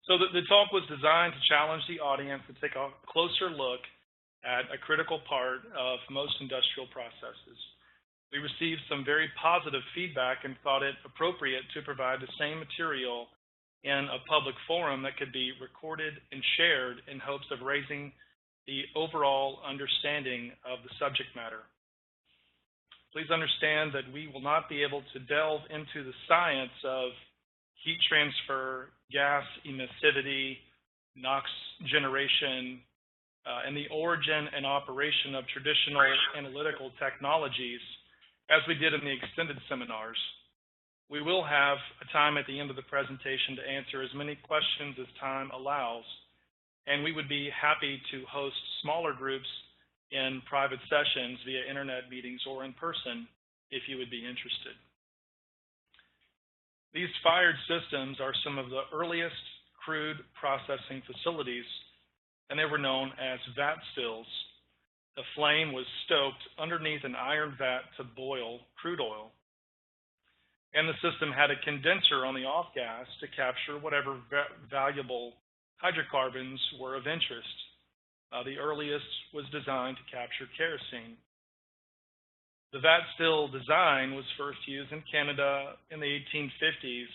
So the talk was designed to challenge the audience to take a closer look at a critical part of most industrial processes. We received some very positive feedback and thought it appropriate to provide the same material in a public forum that could be recorded and shared in hopes of raising the overall understanding of the subject matter. Please understand that we will not be able to delve into the science of heat transfer, gas emissivity, NOx generation, and the origin and operation of traditional analytical technologies as we did in the extended seminars. We will have a time at the end of the presentation to answer as many questions as time allows, and we would be happy to host smaller groups in private sessions via internet meetings or in person if you would be interested. These fired systems are some of the earliest crude processing facilities, and they were known as vat stills. The flame was stoked underneath an iron vat to boil crude oil, and the system had a condenser on the off gas to capture whatever valuable hydrocarbons were of interest. The earliest was designed to capture kerosene. The vat still design was first used in Canada in the 1850s,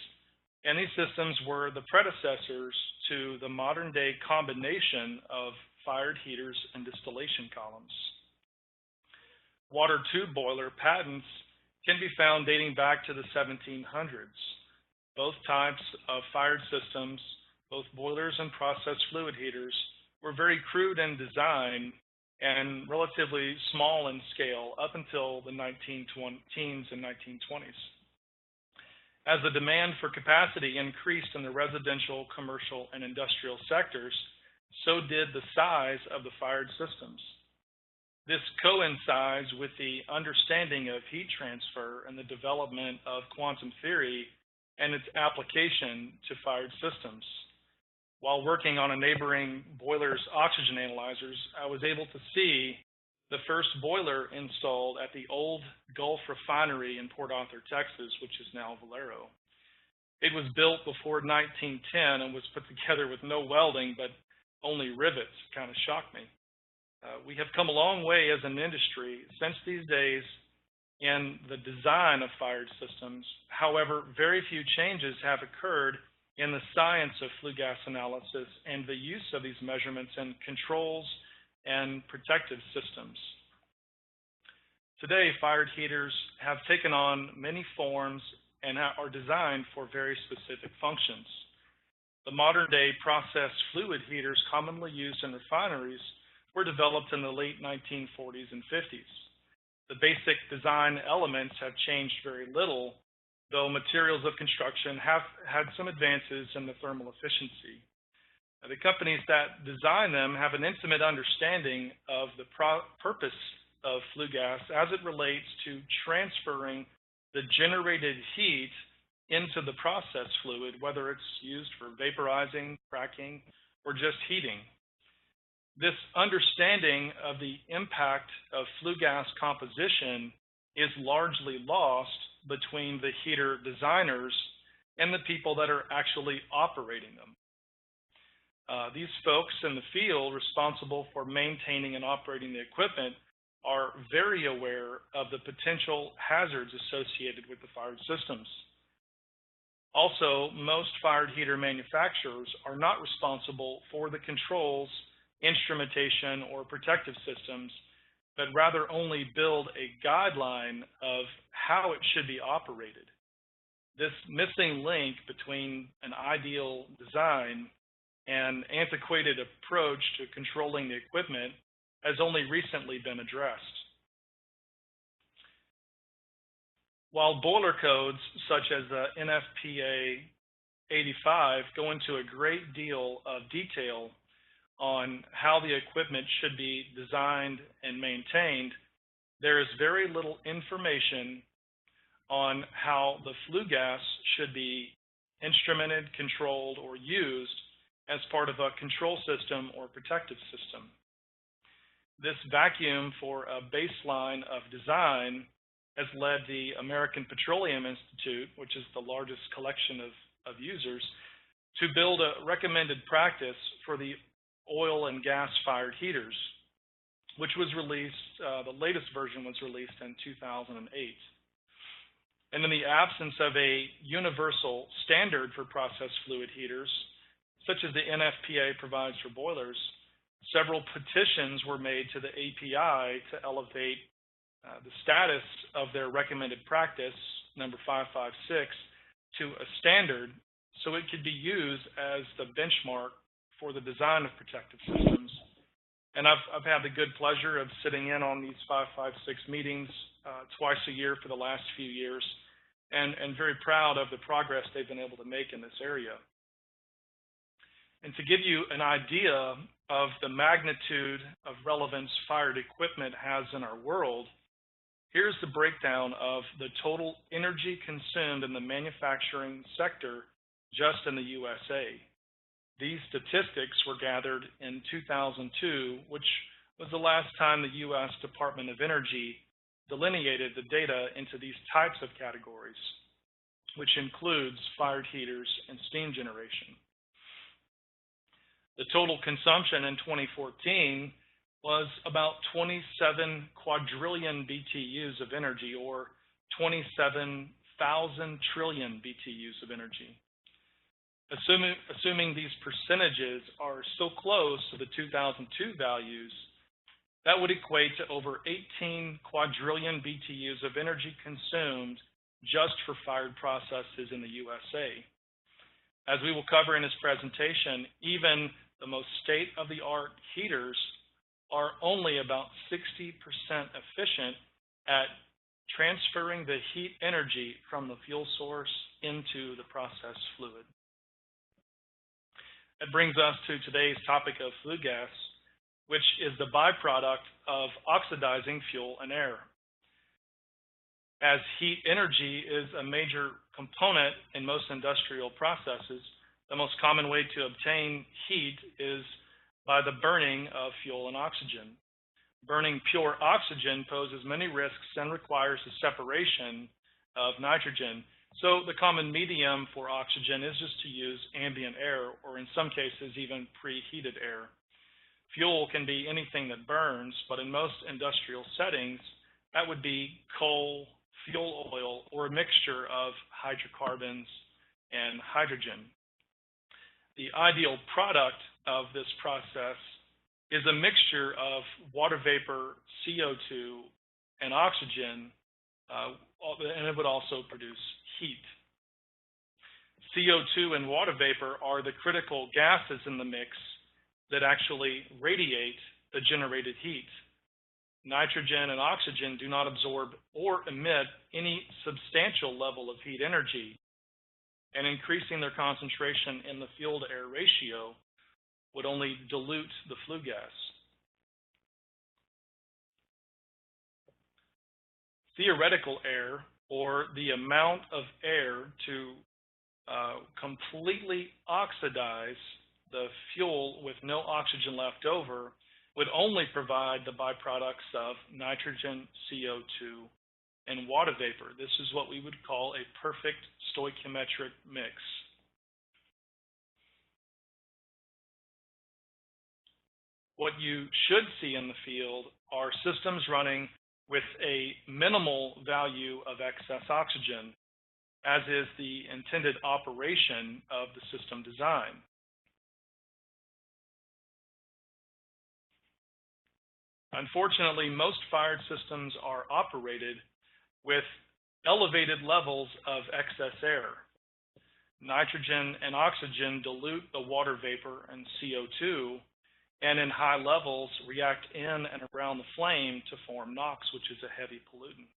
and these systems were the predecessors to the modern-day combination of fired heaters and distillation columns. Water tube boiler patents can be found dating back to the 1700s. Both types of fired systems, both boilers and process fluid heaters, were very crude in design and relatively small in scale up until the 1910s and 1920s. As the demand for capacity increased in the residential, commercial, and industrial sectors, so did the size of the fired systems. This coincides with the understanding of heat transfer and the development of quantum theory and its application to fired systems. While working on a neighboring boiler's oxygen analyzers, I was able to see the first boiler installed at the old Gulf refinery in Port Arthur, Texas, which is now Valero. It was built before 1910 and was put together with no welding, but only rivets. Kind of shocked me. We have come a long way as an industry since these days in the design of fired systems. However, very few changes have occurred in the science of flue gas analysis and the use of these measurements in controls and protective systems. Today, fired heaters have taken on many forms and are designed for very specific functions. The modern-day process fluid heaters commonly used in refineries were developed in the late 1940s and 50s. The basic design elements have changed very little, though materials of construction have had some advances in the thermal efficiency. The companies that design them have an intimate understanding of the purpose of flue gas as it relates to transferring the generated heat into the process fluid, whether it's used for vaporizing, cracking, or just heating. This understanding of the impact of flue gas composition is largely lost between the heater designers and the people that are actually operating them. These folks in the field responsible for maintaining and operating the equipment are very aware of the potential hazards associated with the fired systems. Also, most fired heater manufacturers are not responsible for the controls, instrumentation, or protective systems, but rather only build a guideline of how it should be operated. This missing link between an ideal design and antiquated approach to controlling the equipment has only recently been addressed. While boiler codes such as the NFPA 85 go into a great deal of detail on how the equipment should be designed and maintained, there is very little information on how the flue gas should be instrumented, controlled, or used as part of a control system or protective system. This vacuum for a baseline of design has led the American Petroleum Institute, which is the largest collection of users, to build a recommended practice for the oil and gas-fired heaters, which was released, the latest version was released in 2008. And in the absence of a universal standard for process fluid heaters, such as the NFPA provides for boilers, several petitions were made to the API to elevate the status of their recommended practice, number 556, to a standard so it could be used as the benchmark for the design of protective systems. And I've had the good pleasure of sitting in on these 556 meetings twice a year for the last few years, and very proud of the progress they've been able to make in this area. And to give you an idea of the magnitude of relevance fired equipment has in our world, here's the breakdown of the total energy consumed in the manufacturing sector just in the USA. These statistics were gathered in 2002, which was the last time the U.S. Department of Energy delineated the data into these types of categories, which includes fired heaters and steam generation. The total consumption in 2014 was about 27 quadrillion BTUs of energy, or 27,000 trillion BTUs of energy. Assuming these percentages are so close to the 2002 values, that would equate to over 18 quadrillion BTUs of energy consumed just for fired processes in the USA. As we will cover in this presentation, even the most state-of-the-art heaters are only about 60% efficient at transferring the heat energy from the fuel source into the process fluid. That brings us to today's topic of flue gas, which is the byproduct of oxidizing fuel and air. As heat energy is a major component in most industrial processes, the most common way to obtain heat is by the burning of fuel and oxygen. Burning pure oxygen poses many risks and requires the separation of nitrogen. So the common medium for oxygen is just to use ambient air, or in some cases even preheated air. Fuel can be anything that burns, but in most industrial settings, that would be coal, fuel oil, or a mixture of hydrocarbons and hydrogen. The ideal product of this process is a mixture of water vapor, CO2, and oxygen, and it would also produce heat. CO2 and water vapor are the critical gases in the mix that actually radiate the generated heat. Nitrogen and oxygen do not absorb or emit any substantial level of heat energy, and increasing their concentration in the fuel-to-air ratio would only dilute the flue gas. Theoretical air, or the amount of air to completely oxidize the fuel with no oxygen left over, would only provide the byproducts of nitrogen, CO2, and water vapor. This is what we would call a perfect stoichiometric mix. What you should see in the field are systems running with a minimal value of excess oxygen, as is the intended operation of the system design. Unfortunately, most fired systems are operated with elevated levels of excess air. Nitrogen and oxygen dilute the water vapor and CO2, and in high levels react in and around the flame to form NOx, which is a heavy pollutant.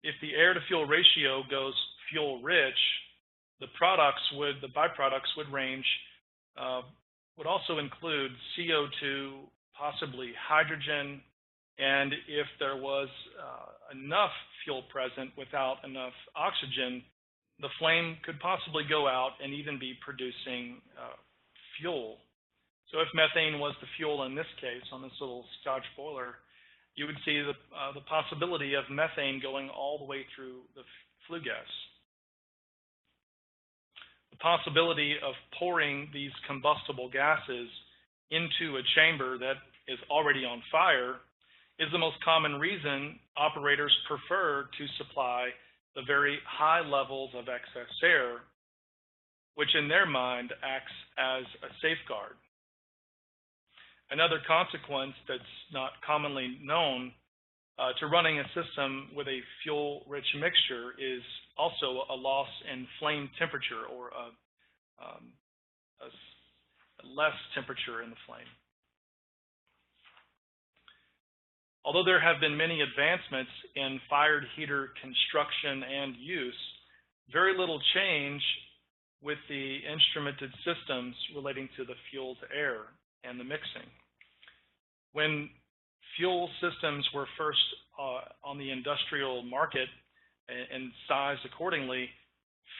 If the air-to-fuel ratio goes fuel-rich, the byproducts would range, would also include CO2, possibly hydrogen, and if there was enough fuel present without enough oxygen, the flame could possibly go out and even be producing fuel. So if methane was the fuel in this case, on this little Scotch boiler, you would see the possibility of methane going all the way through the flue gas. The possibility of pouring these combustible gases into a chamber that is already on fire is the most common reason operators prefer to supply the very high levels of excess air, which in their mind acts as a safeguard. Another consequence that's not commonly known to running a system with a fuel-rich mixture is also a loss in flame temperature, or a less temperature in the flame. Although there have been many advancements in fired heater construction and use, very little change with the instrumented systems relating to the fuel to air and the mixing. When fuel systems were first on the industrial market and sized accordingly,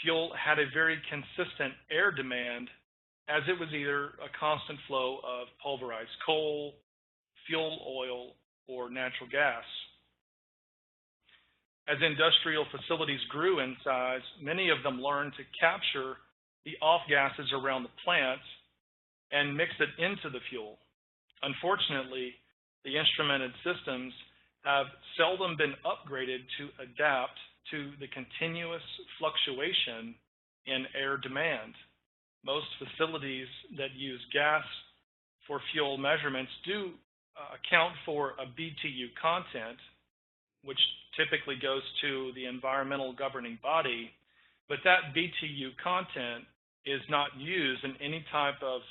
fuel had a very consistent air demand, as it was either a constant flow of pulverized coal, fuel oil, or natural gas. As industrial facilities grew in size, many of them learned to capture the off gases around the plant and mix it into the fuel. Unfortunately, the instrumented systems have seldom been upgraded to adapt to the continuous fluctuation in air demand. Most facilities that use gas for fuel measurements do account for a BTU content, which typically goes to the environmental governing body, but that BTU content is not used in any type of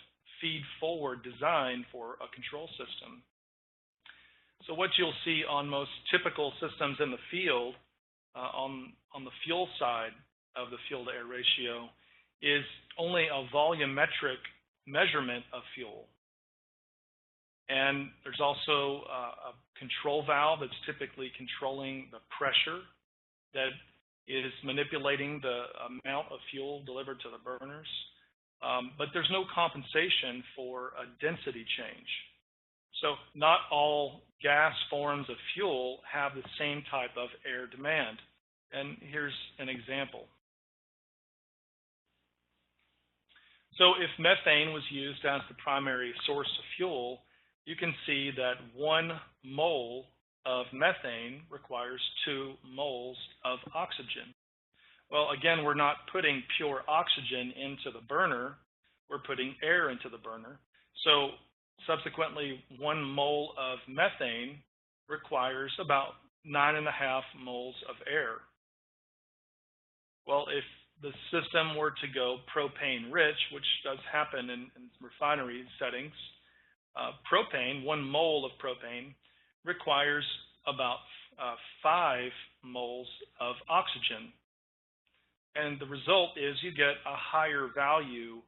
feed-forward design for a control system. So what you'll see on most typical systems in the field, on the fuel side of the fuel-to-air ratio, is only a volumetric measurement of fuel. And there's also a control valve that's typically controlling the pressure that is manipulating the amount of fuel delivered to the burners. But there's no compensation for a density change. So not all gas forms of fuel have the same type of air demand. And here's an example. So if methane was used as the primary source of fuel, you can see that 1 mole of methane requires 2 moles of oxygen. Well, again, we're not putting pure oxygen into the burner, we're putting air into the burner. So subsequently, 1 mole of methane requires about 9.5 moles of air. Well, if the system were to go propane rich, which does happen in refinery settings, propane, 1 mole of propane, requires about 5 moles of oxygen. And the result is you get a higher value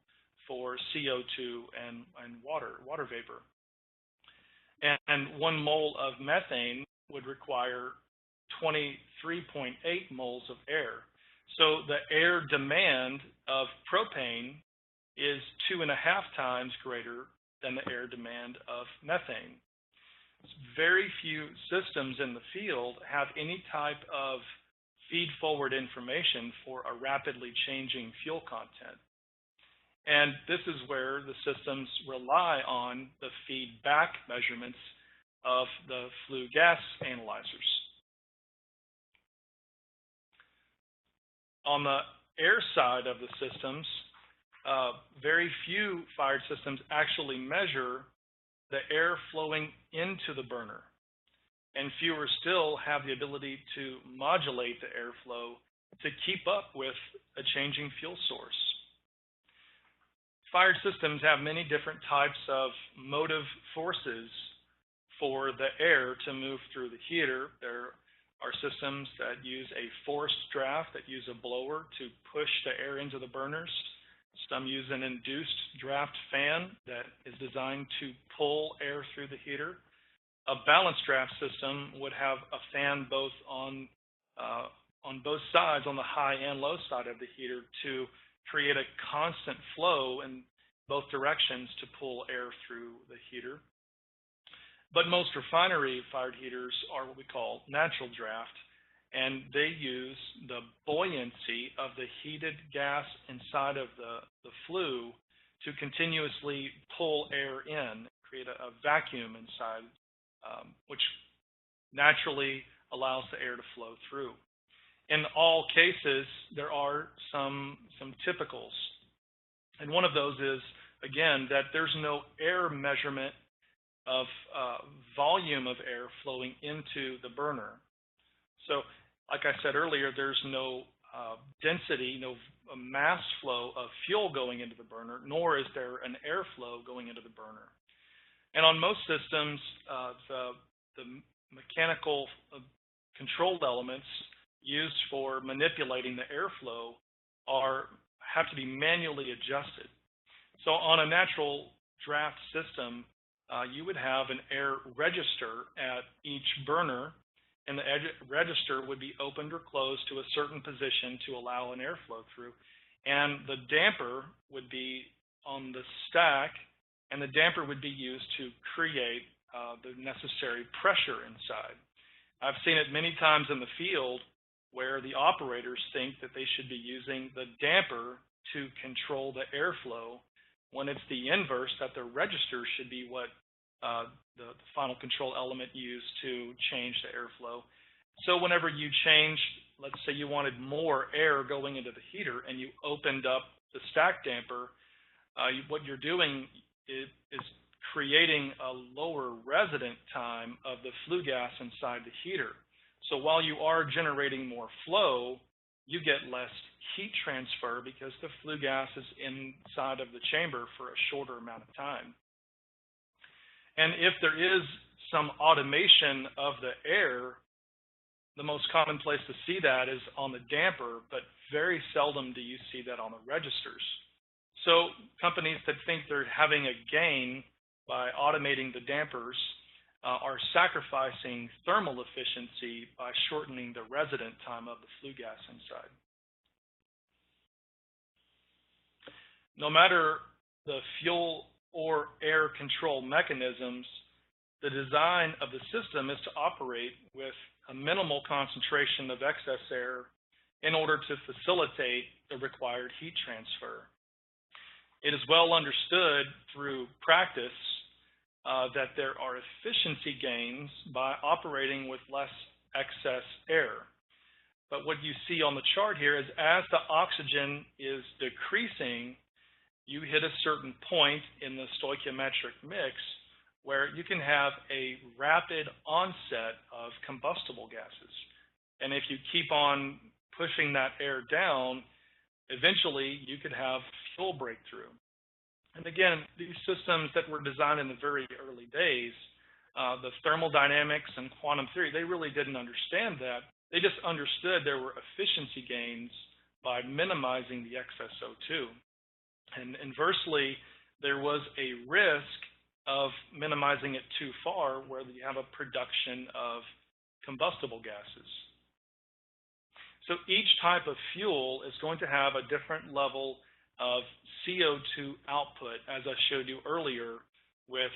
for CO2 and water vapor. And 1 mole of methane would require 23.8 moles of air. So the air demand of propane is 2.5 times greater than the air demand of methane. Very few systems in the field have any type of feed-forward information for a rapidly changing fuel content. And this is where the systems rely on the feedback measurements of the flue gas analyzers. On the air side of the systems, very few fired systems actually measure the air flowing into the burner, and fewer still have the ability to modulate the airflow to keep up with a changing fuel source. Fired systems have many different types of motive forces for the air to move through the heater. There are systems that use a forced draft, that use a blower to push the air into the burners. Some use an induced draft fan that is designed to pull air through the heater. A balanced draft system would have a fan both on both sides, on the high and low side of the heater, to create a constant flow in both directions to pull air through the heater. But most refinery-fired heaters are what we call natural draft, and they use the buoyancy of the heated gas inside of the flue to continuously pull air in, create a vacuum inside, which naturally allows the air to flow through. In all cases, there are some typicals. And one of those is, again, that there's no air measurement of volume of air flowing into the burner. So, like I said earlier, there's no density, no mass flow of fuel going into the burner, nor is there an airflow going into the burner. And on most systems, the mechanical controlled elements used for manipulating the airflow have to be manually adjusted. So on a natural draft system, you would have an air register at each burner, and the register would be opened or closed to a certain position to allow an airflow through. And the damper would be on the stack, and the damper would be used to create the necessary pressure inside. I've seen it many times in the field where the operators think that they should be using the damper to control the airflow, when it's the inverse, that the register should be what the final control element used to change the airflow. So whenever you change, let's say you wanted more air going into the heater and you opened up the stack damper, what you're doing is creating a lower resident time of the flue gas inside the heater. So while you are generating more flow, you get less heat transfer because the flue gas is inside of the chamber for a shorter amount of time. And if there is some automation of the air, the most common place to see that is on the damper, but very seldom do you see that on the registers. So companies that think they're having a gain by automating the dampers are sacrificing thermal efficiency by shortening the resident time of the flue gas inside. No matter the fuel or air control mechanisms, the design of the system is to operate with a minimal concentration of excess air in order to facilitate the required heat transfer. It is well understood through practice that there are efficiency gains by operating with less excess air. But what you see on the chart here is as the oxygen is decreasing, you hit a certain point in the stoichiometric mix where you can have a rapid onset of combustible gases. And if you keep on pushing that air down, eventually you could have fuel breakthrough. And again, these systems that were designed in the very early days, the thermodynamics and quantum theory, they really didn't understand that. They just understood there were efficiency gains by minimizing the excess O2. And inversely, there was a risk of minimizing it too far where you have a production of combustible gases. So each type of fuel is going to have a different level of CO2 output, as I showed you earlier with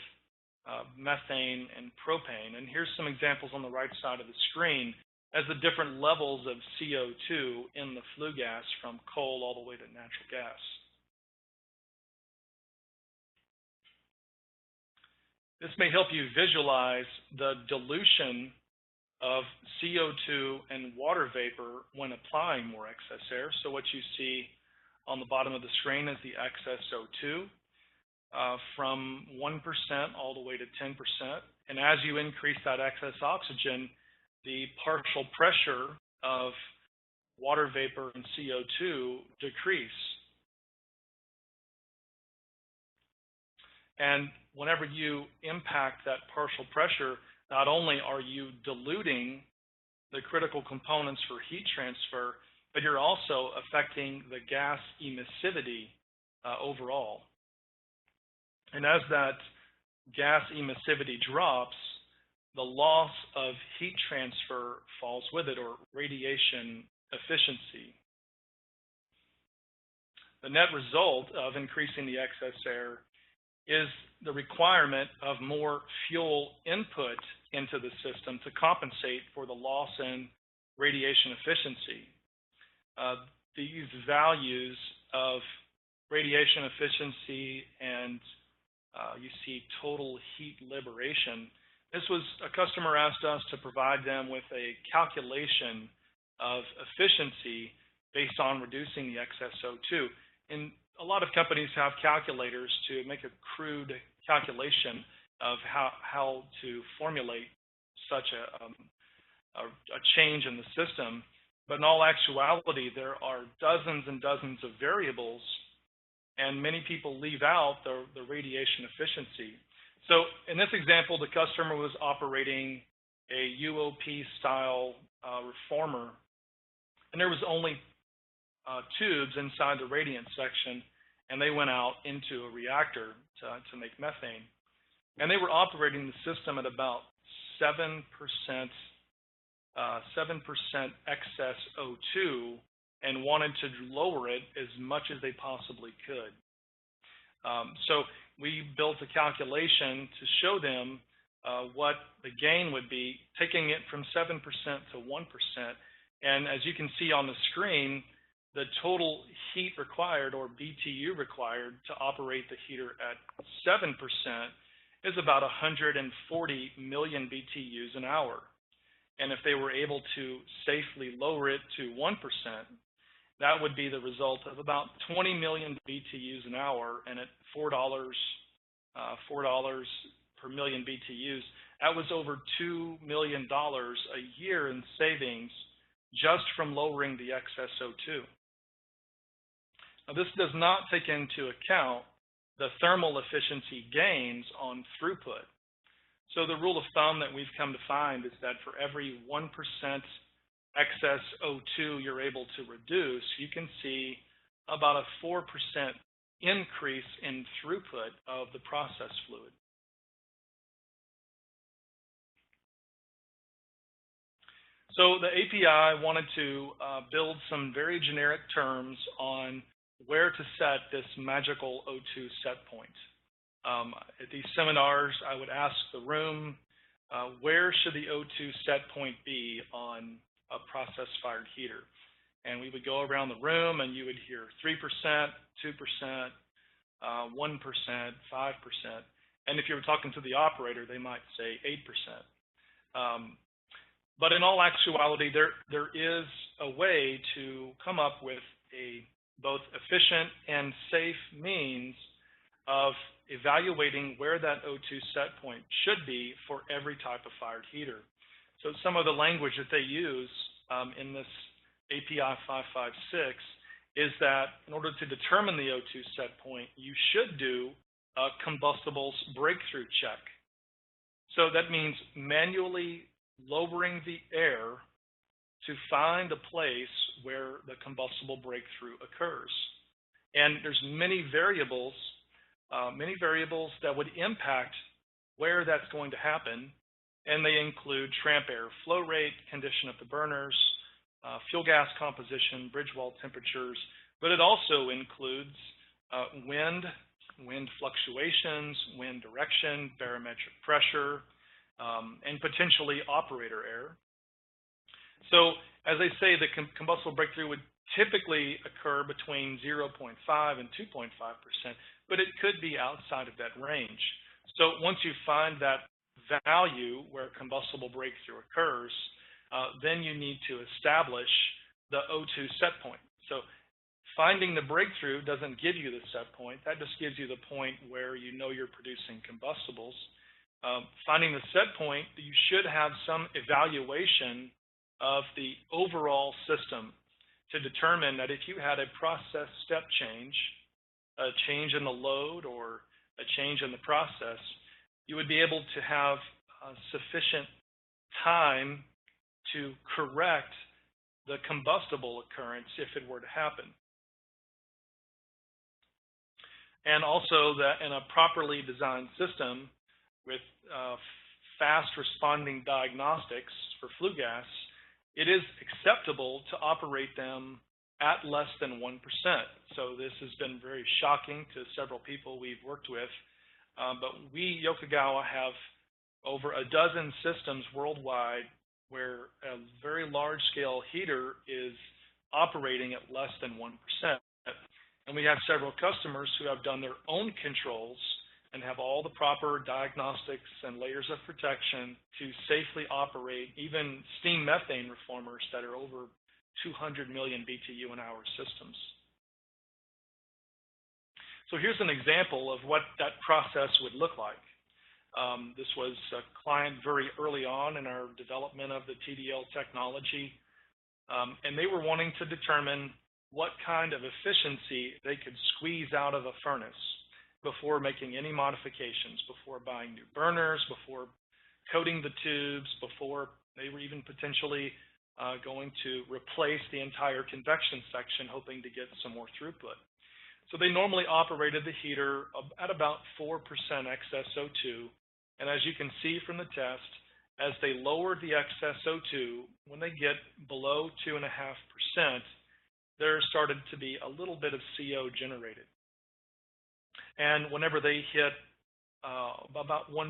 methane and propane. And here's some examples on the right side of the screen as the different levels of CO2 in the flue gas from coal all the way to natural gas. This may help you visualize the dilution of CO2 and water vapor when applying more excess air. So what you see on the bottom of the screen is the excess O2 from 1% all the way to 10%. And as you increase that excess oxygen, the partial pressure of water vapor and CO2 decrease. And whenever you impact that partial pressure, not only are you diluting the critical components for heat transfer, but you're also affecting the gas emissivity overall. And as that gas emissivity drops, the loss of heat transfer falls with it, or radiation efficiency. The net result of increasing the excess air is the requirement of more fuel input into the system to compensate for the loss in radiation efficiency. These values of radiation efficiency and you see total heat liberation. This was a customer asked us to provide them with a calculation of efficiency based on reducing the excess O2. And a lot of companies have calculators to make a crude calculation of how to formulate such a change in the system. But in all actuality, there are dozens and dozens of variables, and many people leave out the radiation efficiency. So in this example, the customer was operating a UOP-style reformer, and there was only tubes inside the radiant section, and they went out into a reactor to make methane. And they were operating the system at about 7% excess O2 and wanted to lower it as much as they possibly could. So we built a calculation to show them what the gain would be, taking it from 7% to 1%. And as you can see on the screen, the total heat required, or BTU required, to operate the heater at 7% is about 140 million BTUs an hour. And if they were able to safely lower it to 1%, that would be the result of about 20 million BTUs an hour, and at $4 per million BTUs, that was over $2 million a year in savings just from lowering the excess O2. Now, this does not take into account the thermal efficiency gains on throughput. So the rule of thumb that we've come to find is that for every 1% excess O2 you're able to reduce, you can see about a 4% increase in throughput of the process fluid. So the API wanted to build some very generic terms on where to set this magical O2 set point. At these seminars, I would ask the room, where should the O2 set point be on a process-fired heater? And we would go around the room, and you would hear 3%, 2%, 1%, 5%. And if you were talking to the operator, they might say 8%. But in all actuality, there is a way to come up with a both efficient and safe means of evaluating where that O2 set point should be for every type of fired heater. So some of the language that they use in this API 556 is that in order to determine the O2 set point, you should do a combustibles breakthrough check. So that means manually lowering the air to find a place where the combustible breakthrough occurs. And there's many variables that would impact where that's going to happen, and they include tramp air flow rate, condition of the burners, fuel gas composition, bridge wall temperatures, but it also includes wind fluctuations, wind direction, barometric pressure, and potentially operator error. So as I say, the combustible breakthrough would typically occur between 0.5 and 2.5%, but it could be outside of that range. So once you find that value where combustible breakthrough occurs, then you need to establish the O2 set point. So finding the breakthrough doesn't give you the set point. That just gives you the point where you know you're producing combustibles. Finding the set point, you should have some evaluation of the overall system to determine that if you had a process step change, a change in the load or a change in the process, you would be able to have sufficient time to correct the combustible occurrence if it were to happen. And also that in a properly designed system with fast responding diagnostics for flue gas, it is acceptable to operate them at less than 1%. So this has been very shocking to several people we've worked with. But we, Yokogawa, have over a dozen systems worldwide where a very large-scale heater is operating at less than 1%. And we have several customers who have done their own controls and have all the proper diagnostics and layers of protection to safely operate even steam methane reformers that are over 200 million BTU an hour systems. So here's an example of what that process would look like. This was a client very early on in our development of the TDL technology, and they were wanting to determine what kind of efficiency they could squeeze out of a furnace before making any modifications, before buying new burners, before coating the tubes, before they were even potentially going to replace the entire convection section, hoping to get some more throughput. So they normally operated the heater at about 4% excess O2, and as you can see from the test, as they lowered the excess O2, when they get below 2.5%, there started to be a little bit of CO generated. And whenever they hit about 1.5%,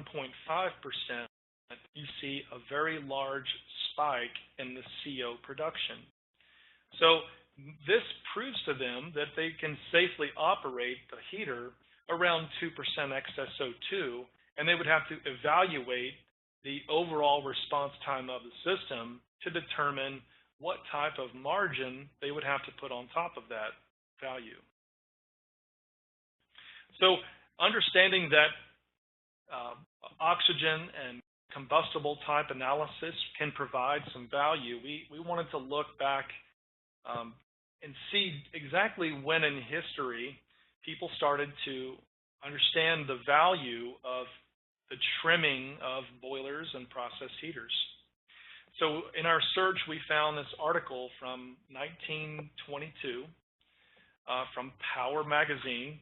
you see a very large spike in the CO production. So this proves to them that they can safely operate the heater around 2% excess O2, and they would have to evaluate the overall response time of the system to determine what type of margin they would have to put on top of that value. So understanding that oxygen and combustible type analysis can provide some value, we wanted to look back and see exactly when in history people started to understand the value of the trimming of boilers and process heaters. So in our search, we found this article from 1922 from Power magazine,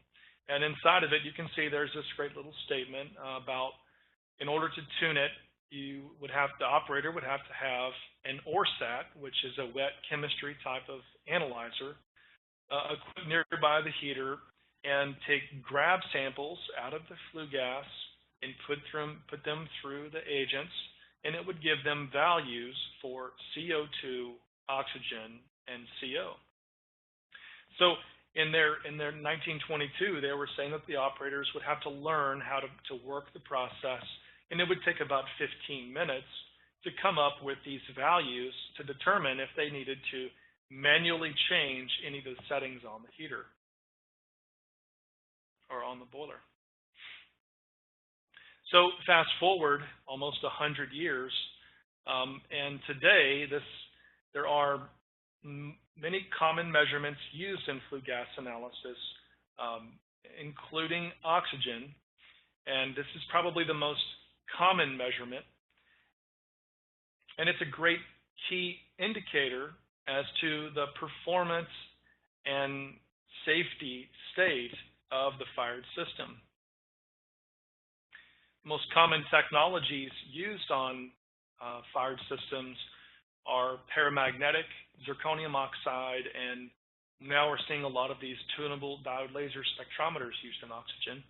and inside of it you can see there's this great little statement about in order to tune it, the operator would have to have an ORSAT, which is a wet chemistry type of analyzer, equipped nearby the heater, and take grab samples out of the flue gas and put them through the agents, and it would give them values for CO2, oxygen, and CO. So in their 1922, they were saying that the operators would have to learn how to work the process, and it would take about 15 minutes to come up with these values to determine if they needed to manually change any of the settings on the heater or on the boiler. So fast forward almost 100 years, and today there are many common measurements used in flue gas analysis, including oxygen, and this is probably the most common measurement, and it's a great key indicator as to the performance and safety state of the fired system. Most common technologies used on fired systems are paramagnetic, zirconium oxide, and now we're seeing a lot of these tunable diode laser spectrometers used in oxygen.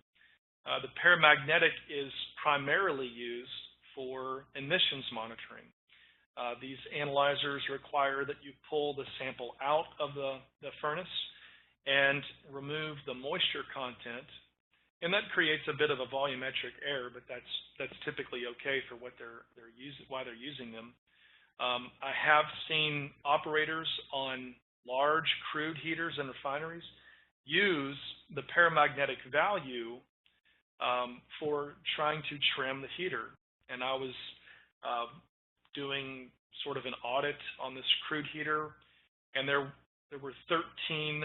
The paramagnetic is primarily used for emissions monitoring. These analyzers require that you pull the sample out of the furnace and remove the moisture content, and that creates a bit of a volumetric error, but that's typically okay for what why they're using them. I have seen operators on large crude heaters and refineries use the paramagnetic value for trying to trim the heater, and I was doing sort of an audit on this crude heater, and there were 13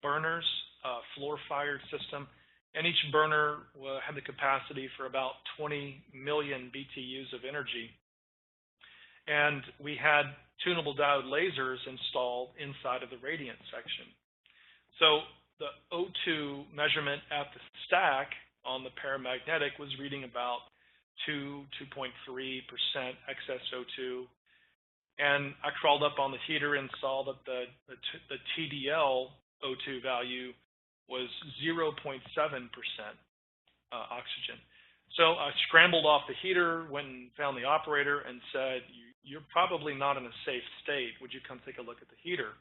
burners, floor-fired system, and each burner had the capacity for about 20 million BTUs of energy. And we had tunable diode lasers installed inside of the radiant section. So the O2 measurement at the stack on the paramagnetic was reading about 2.3% excess O2. And I crawled up on the heater and saw that the TDL O2 value was 0.7%. oxygen. So I scrambled off the heater, went and found the operator and said, "You're probably not in a safe state. Would you come take a look at the heater?"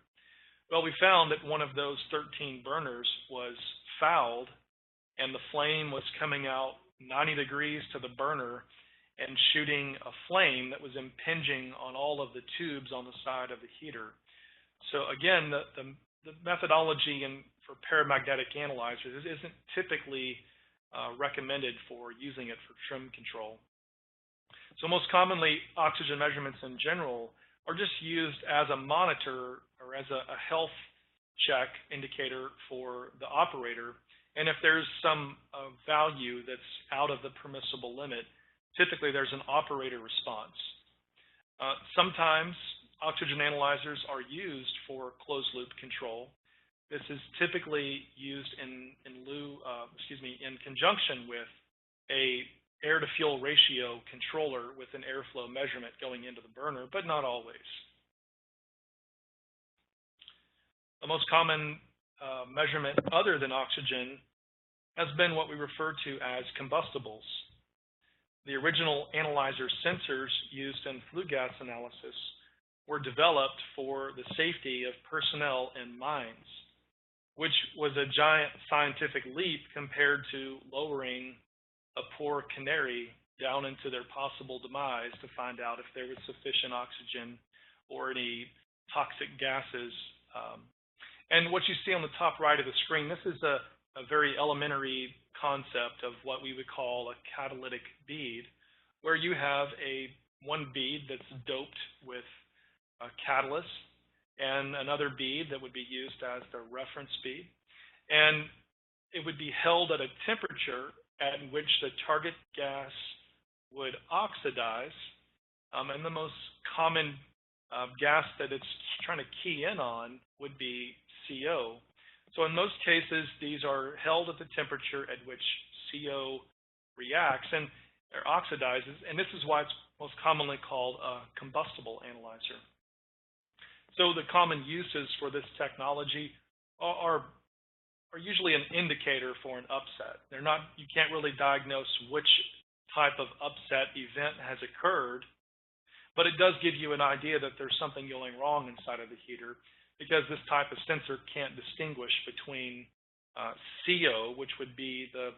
Well, we found that one of those 13 burners was fouled, and the flame was coming out 90 degrees to the burner and shooting a flame that was impinging on all of the tubes on the side of the heater. So again, the methodology for paramagnetic analyzers isn't typically recommended for using it for trim control. So most commonly, oxygen measurements in general are just used as a monitor or as a health check indicator for the operator. And if there's some value that's out of the permissible limit, typically there's an operator response. Sometimes oxygen analyzers are used for closed loop control. This is typically used in conjunction with a air to fuel ratio controller with an airflow measurement going into the burner, but not always. The most common measurement other than oxygen has been what we refer to as combustibles. The original analyzer sensors used in flue gas analysis were developed for the safety of personnel in mines, which was a giant scientific leap compared to lowering a poor canary down into their possible demise to find out if there was sufficient oxygen or any toxic gases. And what you see on the top right of the screen, this is a very elementary concept of what we would call a catalytic bead, where you have one bead that's doped with a catalyst and another bead that would be used as the reference bead. And it would be held at a temperature at which the target gas would oxidize. And the most common gas that it's trying to key in on would be CO. So in most cases, these are held at the temperature at which CO reacts and or oxidizes, and this is why it's most commonly called a combustible analyzer. So the common uses for this technology are usually an indicator for an upset. They're not, you can't really diagnose which type of upset event has occurred, but it does give you an idea that there's something going wrong inside of the heater, because this type of sensor can't distinguish between CO, which would be the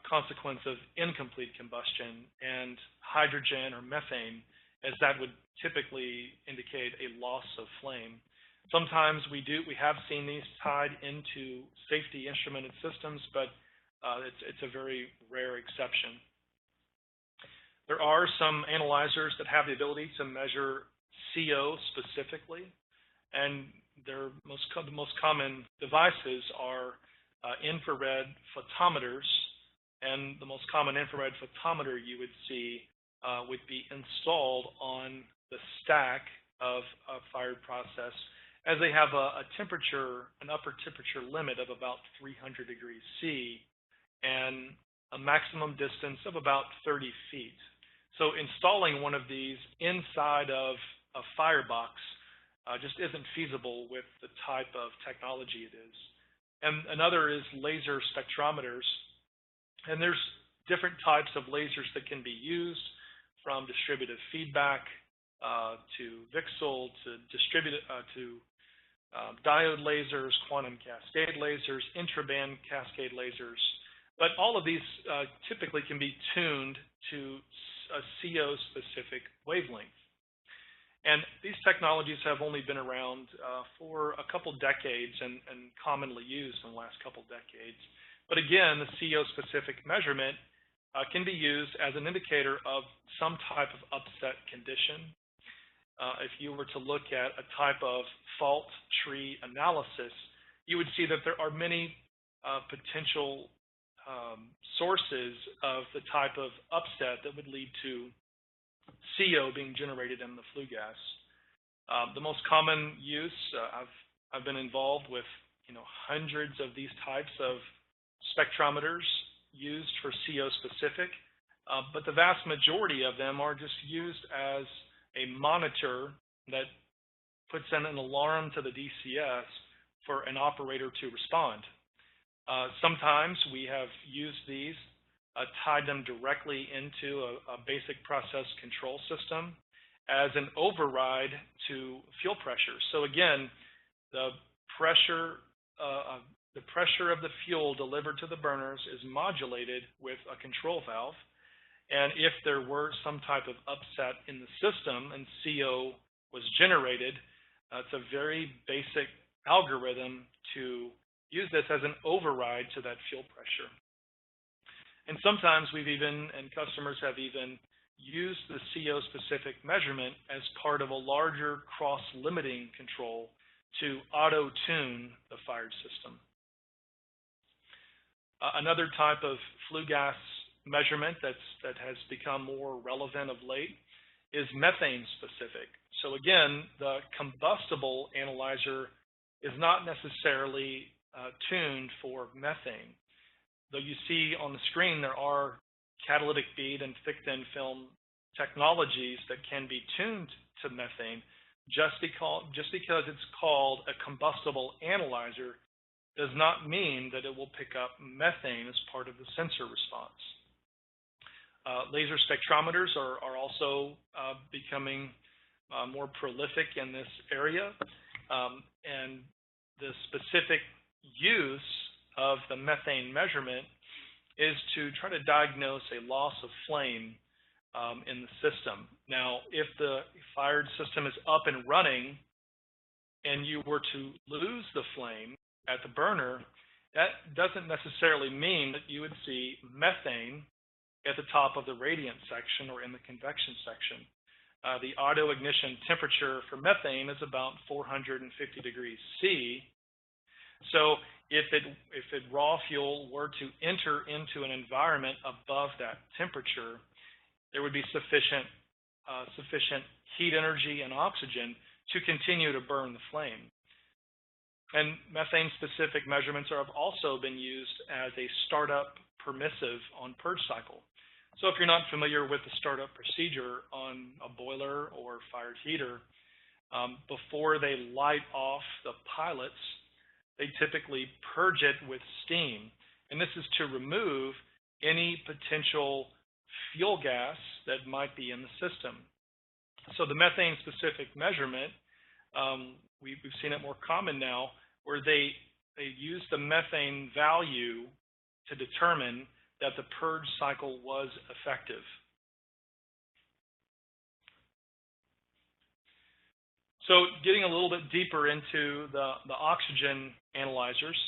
consequence of incomplete combustion, and hydrogen or methane, as that would typically indicate a loss of flame. Sometimes we have seen these tied into safety instrumented systems, but it's a very rare exception. There are some analyzers that have the ability to measure CO specifically, and the most common devices are infrared photometers, and the most common infrared photometer you would see would be installed on the stack of a fired process, as they have an upper temperature limit of about 300 degrees C and a maximum distance of about 30 feet. So installing one of these inside of a firebox just isn't feasible with the type of technology it is. And another is laser spectrometers. And there's different types of lasers that can be used, from distributive feedback to VCSEL to diode lasers, quantum cascade lasers, intraband cascade lasers. But all of these typically can be tuned to a CO-specific wavelength. And these technologies have only been around for a couple decades and commonly used in the last couple decades. But again, the CO-specific measurement can be used as an indicator of some type of upset condition. If you were to look at a type of fault tree analysis, you would see that there are many potential sources of the type of upset that would lead to CO being generated in the flue gas. The most common use, I've been involved with hundreds of these types of spectrometers used for CO specific, but the vast majority of them are just used as a monitor that puts in an alarm to the DCS for an operator to respond. Sometimes we have used these, tied them directly into a basic process control system as an override to fuel pressure. So again, the pressure of the fuel delivered to the burners is modulated with a control valve. And if there were some type of upset in the system and CO was generated, it's a very basic algorithm to use this as an override to that fuel pressure. And sometimes customers have even used the CO specific measurement as part of a larger cross-limiting control to auto-tune the fired system. Another type of flue gas measurement that has become more relevant of late is methane specific. So again, the combustible analyzer is not necessarily tuned for methane. Though you see on the screen there are catalytic bead and thick thin film technologies that can be tuned to methane. Just because it's called a combustible analyzer does not mean that it will pick up methane as part of the sensor response. Laser spectrometers are also becoming more prolific in this area, and the specific use of the methane measurement is to try to diagnose a loss of flame in the system. Now, if the fired system is up and running and you were to lose the flame at the burner, that doesn't necessarily mean that you would see methane at the top of the radiant section or in the convection section. The auto ignition temperature for methane is about 450 degrees C. So if raw fuel were to enter into an environment above that temperature, there would be sufficient heat energy and oxygen to continue to burn the flame. And methane-specific measurements have also been used as a startup permissive on purge cycle. So if you're not familiar with the startup procedure on a boiler or fired heater, before they light off the pilots, they typically purge it with steam. And this is to remove any potential fuel gas that might be in the system. So the methane-specific measurement, we've seen it more common now, where they use the methane value to determine that the purge cycle was effective. So getting a little bit deeper into the oxygen analyzers,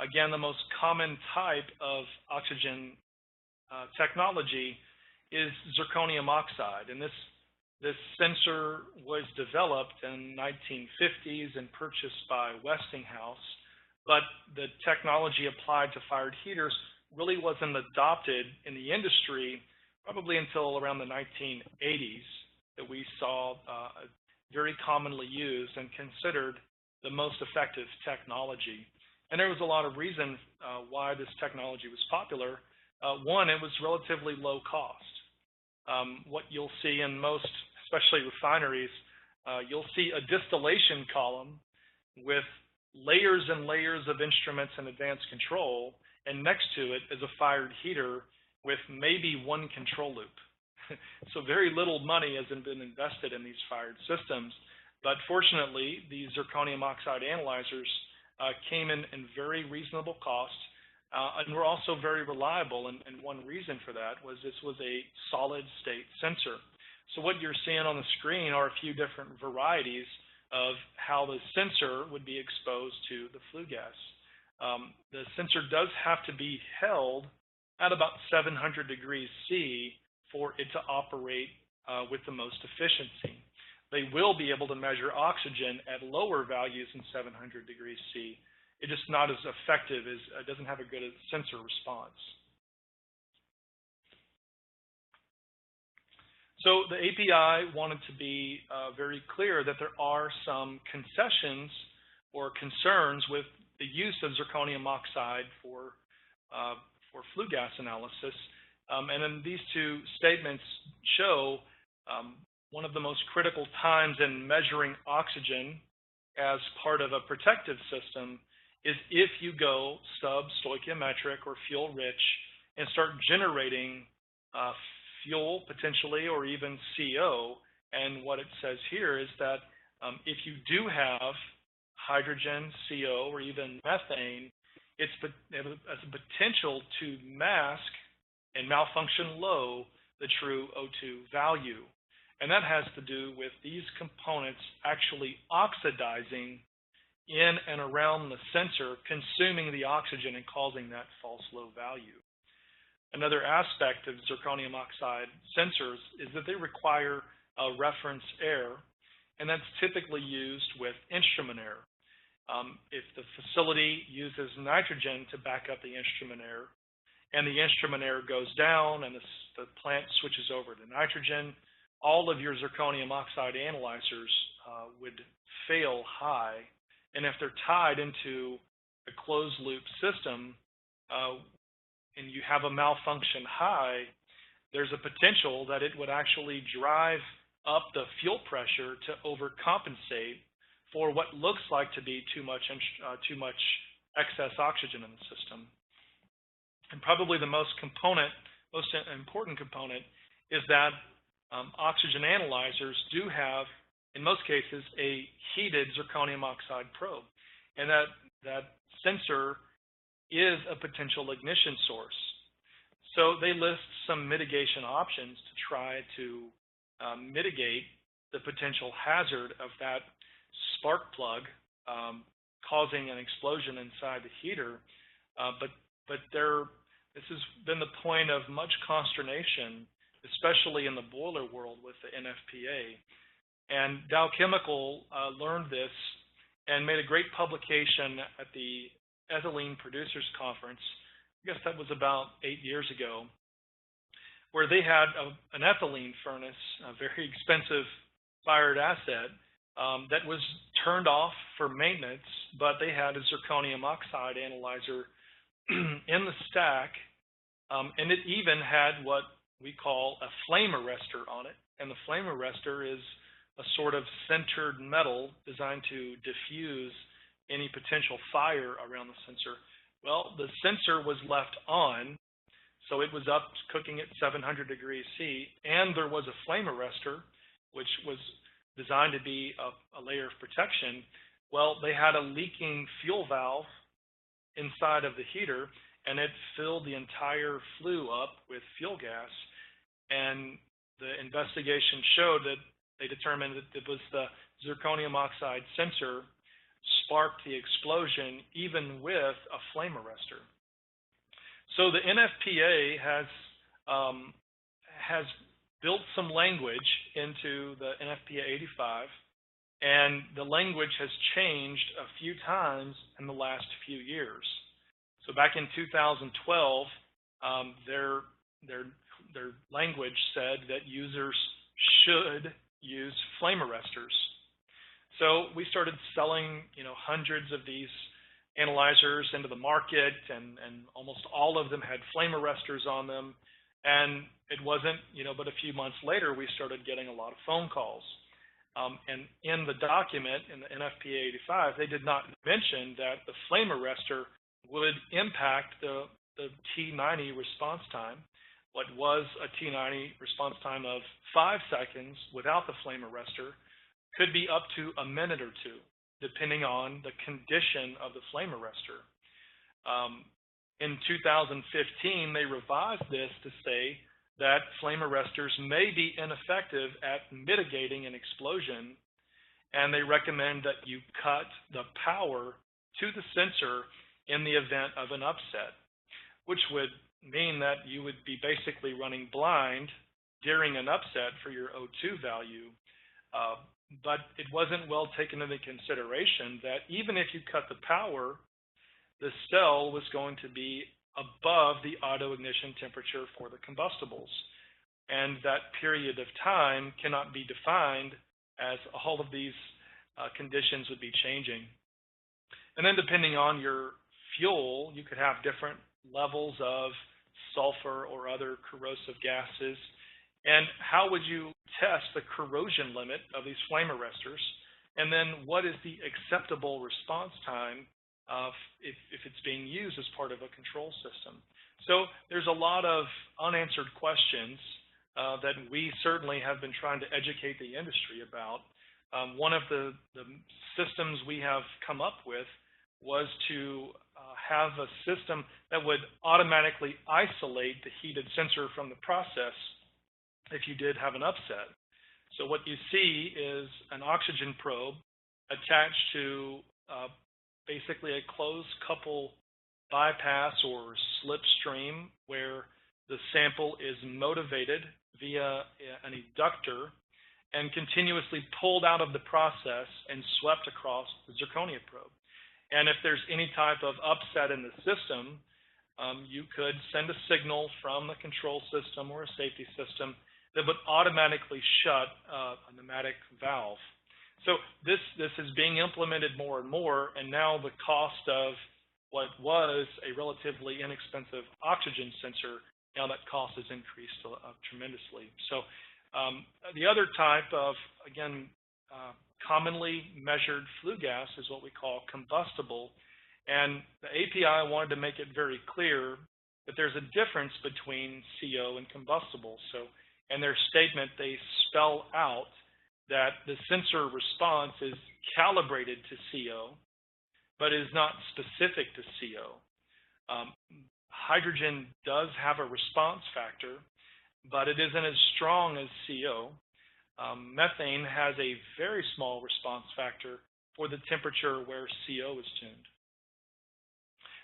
again, the most common type of oxygen technology is zirconium oxide. And this sensor was developed in 1950s and purchased by Westinghouse, but the technology applied to fired heaters really wasn't adopted in the industry probably until around the 1980s that we saw very commonly used and considered the most effective technology. And there was a lot of reasons why this technology was popular. One, it was relatively low cost. What you'll see in most, especially refineries, you'll see a distillation column with layers and layers of instruments and advanced control, and next to it is a fired heater with maybe one control loop. So very little money has been invested in these fired systems, but fortunately, these zirconium oxide analyzers came in very reasonable cost, and were also very reliable, and one reason for that was this was a solid state sensor. So what you're seeing on the screen are a few different varieties of how the sensor would be exposed to the flue gas. The sensor does have to be held at about 700 degrees C for it to operate with the most efficiency. They will be able to measure oxygen at lower values than 700 degrees C. It's just not as effective, it doesn't have a good sensor response. So the API wanted to be very clear that there are some concessions or concerns with the use of zirconium oxide for flue gas analysis. And then these two statements show one of the most critical times in measuring oxygen as part of a protective system is if you go sub-stoichiometric or fuel-rich and start generating fuel potentially, or even CO. And what it says here is that if you do have hydrogen, CO, or even methane, it has a potential to mask and malfunction low the true O2 value. And that has to do with these components actually oxidizing in and around the sensor, consuming the oxygen and causing that false low value. Another aspect of zirconium oxide sensors is that they require a reference air, and that's typically used with instrument air. If the facility uses nitrogen to back up the instrument air, and the instrument air goes down and the plant switches over to nitrogen, all of your zirconium oxide analyzers would fail high. And if they're tied into a closed loop system and you have a malfunction high, there's a potential that it would actually drive up the fuel pressure to overcompensate for what looks like to be too much excess oxygen in the system. And probably the most important component is that oxygen analyzers do have, in most cases, a heated zirconium oxide probe. And that sensor is a potential ignition source. So they list some mitigation options to try to mitigate the potential hazard of that spark plug causing an explosion inside the heater. But this has been the point of much consternation, especially in the boiler world with the NFPA. And Dow Chemical learned this and made a great publication at the Ethylene Producers Conference. I guess that was about 8 years ago, where they had an ethylene furnace, a very expensive fired asset, that was turned off for maintenance, but they had a zirconium oxide analyzer in the stack, and it even had what we call a flame arrestor on it. And the flame arrestor is a sort of centered metal designed to diffuse any potential fire around the sensor. Well, the sensor was left on, so it was up cooking at 700 degrees C, and there was a flame arrestor, which was designed to be a layer of protection. Well, they had a leaking fuel valve inside of the heater, and it filled the entire flue up with fuel gas. And the investigation showed that they determined that it was the zirconium oxide sensor sparked the explosion even with a flame arrestor. So the NFPA has built some language into the NFPA 85, and the language has changed a few times in the last few years. So back in 2012, their language said that users should use flame arrestors. So we started selling, hundreds of these analyzers into the market, and almost all of them had flame arrestors on them. And it wasn't, but a few months later, we started getting a lot of phone calls. And in the document, in the NFPA 85, they did not mention that the flame arrestor would impact the T90 response time. What was a T90 response time of 5 seconds without the flame arrestor could be up to a minute or two, depending on the condition of the flame arrestor. In 2015, they revised this to say that flame arrestors may be ineffective at mitigating an explosion, and they recommend that you cut the power to the sensor in the event of an upset, which would mean that you would be basically running blind during an upset for your O2 value. But it wasn't well taken into consideration that even if you cut the power, the cell was going to be above the auto ignition temperature for the combustibles. And that period of time cannot be defined, as all of these conditions would be changing. And then depending on your fuel, you could have different levels of sulfur or other corrosive gases. And how would you test the corrosion limit of these flame arrestors? And then what is the acceptable response time if it's being used as part of a control system. So there's a lot of unanswered questions that we certainly have been trying to educate the industry about. One of the systems we have come up with was to have a system that would automatically isolate the heated sensor from the process if you did have an upset. So what you see is an oxygen probe attached to basically a closed couple bypass or slipstream where the sample is motivated via an eductor and continuously pulled out of the process and swept across the zirconia probe. And if there's any type of upset in the system, you could send a signal from the control system or a safety system that would automatically shut a pneumatic valve. So this is being implemented more and more, and now the cost of what was a relatively inexpensive oxygen sensor, now that cost has increased tremendously. So the other type of, again, commonly measured flue gas is what we call combustible, and the API wanted to make it very clear that there's a difference between CO and combustible. So in their statement, they spell out that the sensor response is calibrated to CO, but is not specific to CO. Hydrogen does have a response factor, but it isn't as strong as CO. Methane has a very small response factor for the temperature where CO is tuned.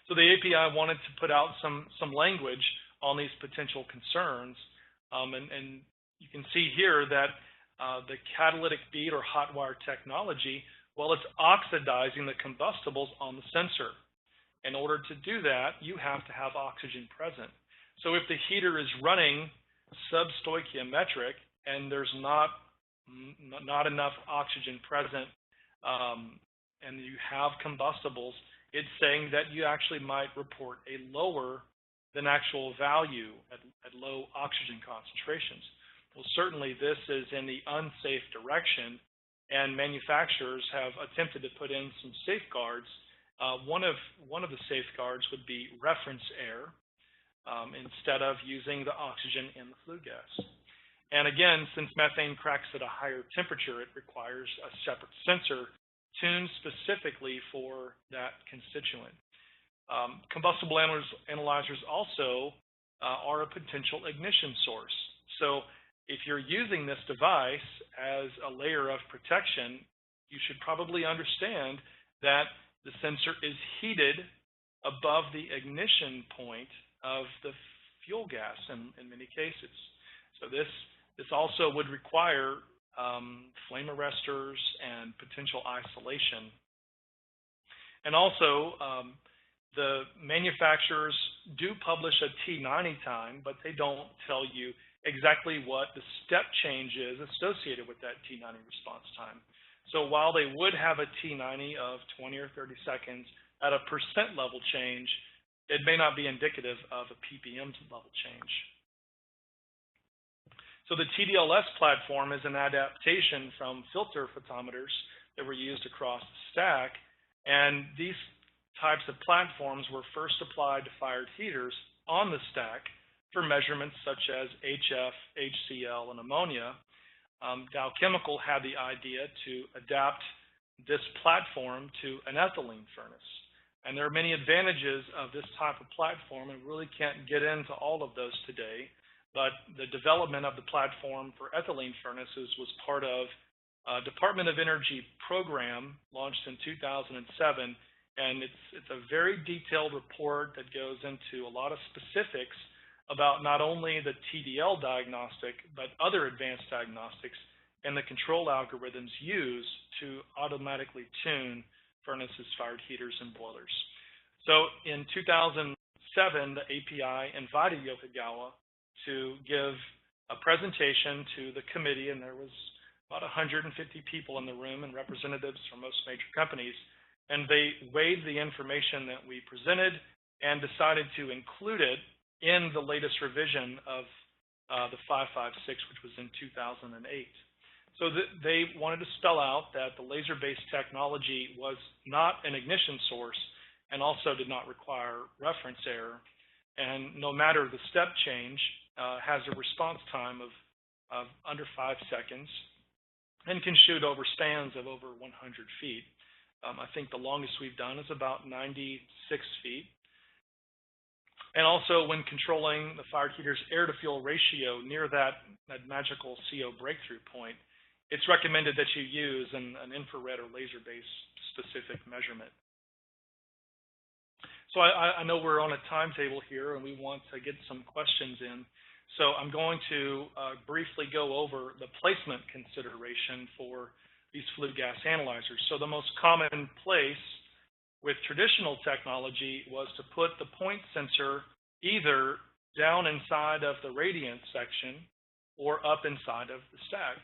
So the API wanted to put out some language on these potential concerns, and you can see here that the catalytic bead or hot wire technology, well, it's oxidizing the combustibles on the sensor. In order to do that, you have to have oxygen present. So if the heater is running substoichiometric and there's not enough oxygen present and you have combustibles, it's saying that you actually might report a lower than actual value at low oxygen concentrations. Well, certainly this is in the unsafe direction, and manufacturers have attempted to put in some safeguards. One of the safeguards would be reference air instead of using the oxygen in the flue gas. And again, since methane cracks at a higher temperature, it requires a separate sensor tuned specifically for that constituent. Combustible analyzers also are a potential ignition source. So if you're using this device as a layer of protection, you should probably understand that the sensor is heated above the ignition point of the fuel gas in many cases. So this also would require flame arresters and potential isolation. And also, the manufacturers do publish a T90 time, but they don't tell you exactly what the step change is associated with that T90 response time. So while they would have a T90 of 20 or 30 seconds at a percent level change, it may not be indicative of a ppm level change. So the TDLS platform is an adaptation from filter photometers that were used across the stack, and these types of platforms were first applied to fired heaters on the stack for measurements such as HF, HCl, and ammonia. Dow Chemical had the idea to adapt this platform to an ethylene furnace. And there are many advantages of this type of platform, and really can't get into all of those today. But the development of the platform for ethylene furnaces was part of a Department of Energy program launched in 2007. And it's a very detailed report that goes into a lot of specifics about not only the TDL diagnostic, but other advanced diagnostics and the control algorithms used to automatically tune furnaces, fired heaters, and boilers. So in 2007, the API invited Yokogawa to give a presentation to the committee, and there was about 150 people in the room and representatives from most major companies. And they weighed the information that we presented and decided to include it in the latest revision of the 556, which was in 2008. So they wanted to spell out that the laser-based technology was not an ignition source, and also did not require reference error. And no matter the step change, has a response time of under 5 seconds and can shoot over spans of over 100 feet. I think the longest we've done is about 96 feet. And also, when controlling the fired heater's air-to-fuel ratio near that magical CO breakthrough point, it's recommended that you use an infrared or laser-based specific measurement. So I know we're on a timetable here, and we want to get some questions in. So I'm going to briefly go over the placement consideration for these flue gas analyzers. So the most common place with traditional technology was to put the point sensor either down inside of the radiance section or up inside of the stack.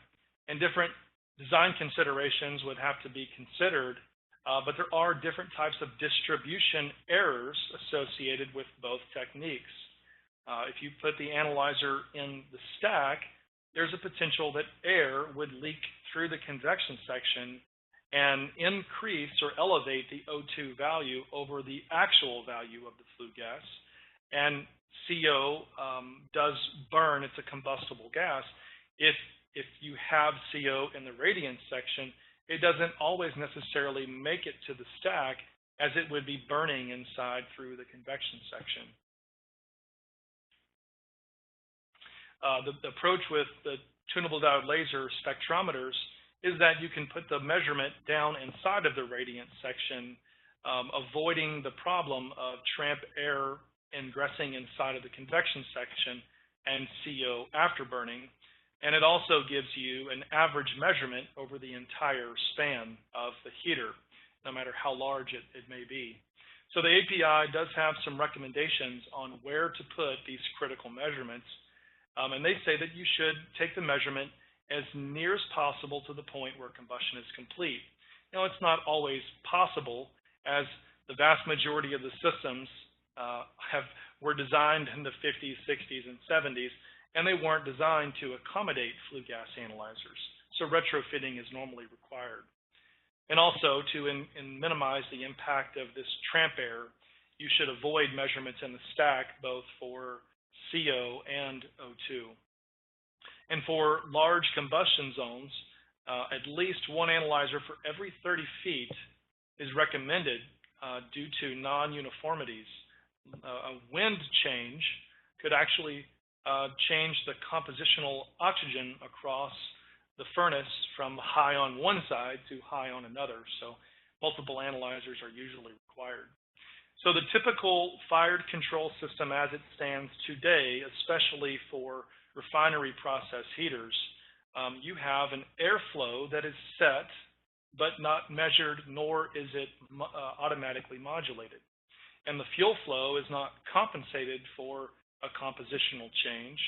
And different design considerations would have to be considered, but there are different types of distribution errors associated with both techniques. If you put the analyzer in the stack, there's a potential that air would leak through the convection section and increase or elevate the O2 value over the actual value of the flue gas. And CO does burn. It's a combustible gas. If you have CO in the radiance section, it doesn't always necessarily make it to the stack, as it would be burning inside through the convection section. The approach with the tunable diode laser spectrometers is that you can put the measurement down inside of the radiance section, avoiding the problem of tramp air ingressing inside of the convection section and CO after burning. And it also gives you an average measurement over the entire span of the heater, no matter how large it may be. So the API does have some recommendations on where to put these critical measurements. And they say that you should take the measurement as near as possible to the point where combustion is complete. Now, it's not always possible, as the vast majority of the systems were designed in the 50s, 60s, and 70s, and they weren't designed to accommodate flue gas analyzers. So retrofitting is normally required. And also, to minimize the impact of this tramp air, you should avoid measurements in the stack, both for CO and O2. And for large combustion zones, at least one analyzer for every 30 feet is recommended due to non-uniformities. A wind change could actually change the compositional oxygen across the furnace from high on one side to high on another. So multiple analyzers are usually required. So the typical fired control system as it stands today, especially for refinery process heaters, you have an airflow that is set but not measured, nor is it automatically modulated. And the fuel flow is not compensated for a compositional change.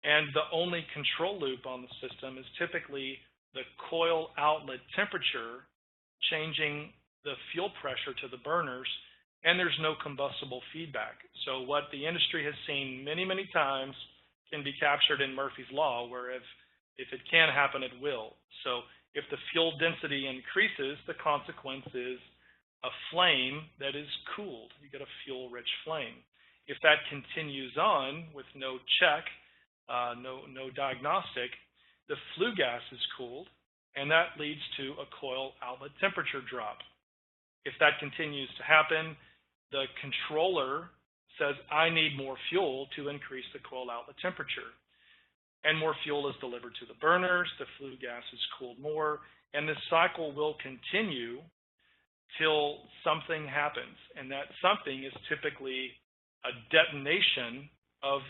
And the only control loop on the system is typically the coil outlet temperature, changing the fuel pressure to the burners, and there's no combustible feedback. So what the industry has seen many, many times can be captured in Murphy's Law, where if it can happen, it will. So if the fuel density increases, the consequence is a flame that is cooled. You get a fuel-rich flame. If that continues on with no check, no diagnostic, the flue gas is cooled, and that leads to a coil outlet temperature drop. If that continues to happen, the controller says, I need more fuel to increase the coil outlet temperature. And more fuel is delivered to the burners, the flue gas is cooled more, and this cycle will continue till something happens. And that something is typically a detonation of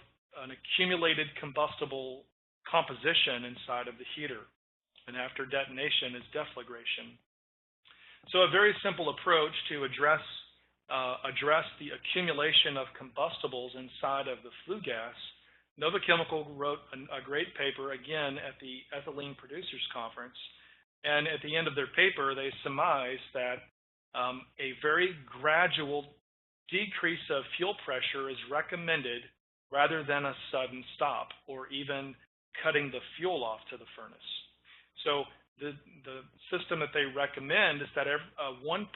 an accumulated combustible composition inside of the heater. And after detonation is deflagration. So a very simple approach to address the accumulation of combustibles inside of the flue gas. Nova Chemical wrote a great paper, again, at the Ethylene Producers Conference. And at the end of their paper, they surmised that a very gradual decrease of fuel pressure is recommended rather than a sudden stop or even cutting the fuel off to the furnace. So the system that they recommend is that 1%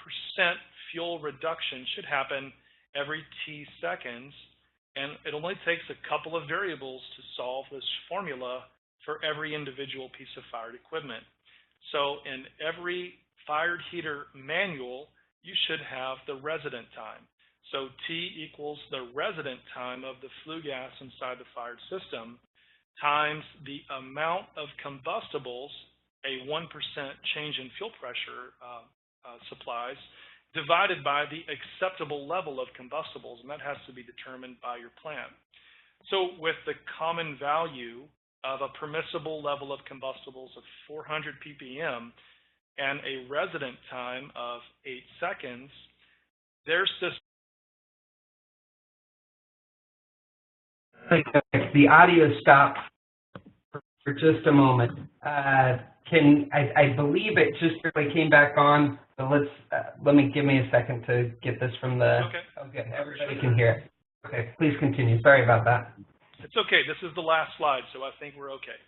fuel reduction should happen every T seconds, and it only takes a couple of variables to solve this formula for every individual piece of fired equipment. So in every fired heater manual, you should have the resident time. So T equals the resident time of the flue gas inside the fired system times the amount of combustibles a 1% change in fuel pressure supplies, divided by the acceptable level of combustibles, and that has to be determined by your plant. So with the common value of a permissible level of combustibles of 400 ppm and a resident time of 8 seconds, their system. The audio stopped for just a moment. I believe it just barely came back on, but give me a second to get this from the. Okay, everybody can hear it. Okay, please continue. Sorry about that. It's okay. This is the last slide, so I think we're okay.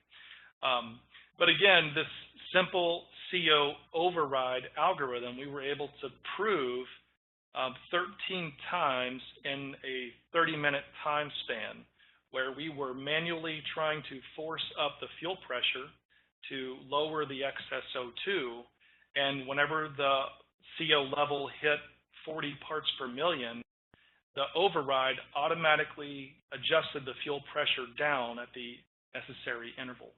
But again, this simple CO override algorithm, we were able to prove 13 times in a 30-minute time span, where we were manually trying to force up the fuel pressure to lower the excess O2, and whenever the CO level hit 40 parts per million, the override automatically adjusted the fuel pressure down at the necessary interval.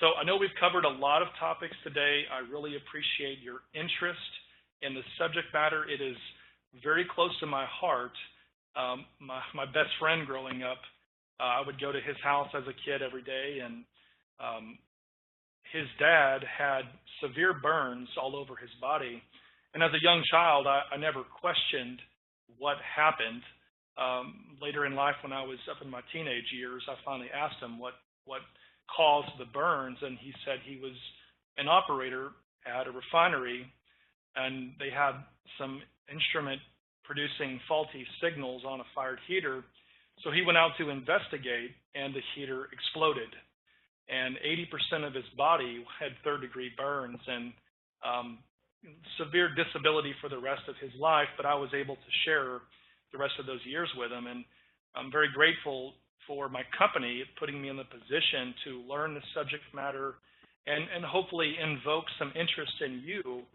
So I know we've covered a lot of topics today. I really appreciate your interest in the subject matter. It is very close to my heart. My best friend growing up, I would go to his house as a kid every day, and his dad had severe burns all over his body. And as a young child, I never questioned what happened. Later in life, when I was up in my teenage years, I finally asked him what caused the burns, and he said he was an operator at a refinery, and they had some instrument producing faulty signals on a fired heater. So he went out to investigate, and the heater exploded. And 80% of his body had third-degree burns and severe disability for the rest of his life, but I was able to share the rest of those years with him. And I'm very grateful for my company putting me in the position to learn the subject matter and hopefully invoke some interest in you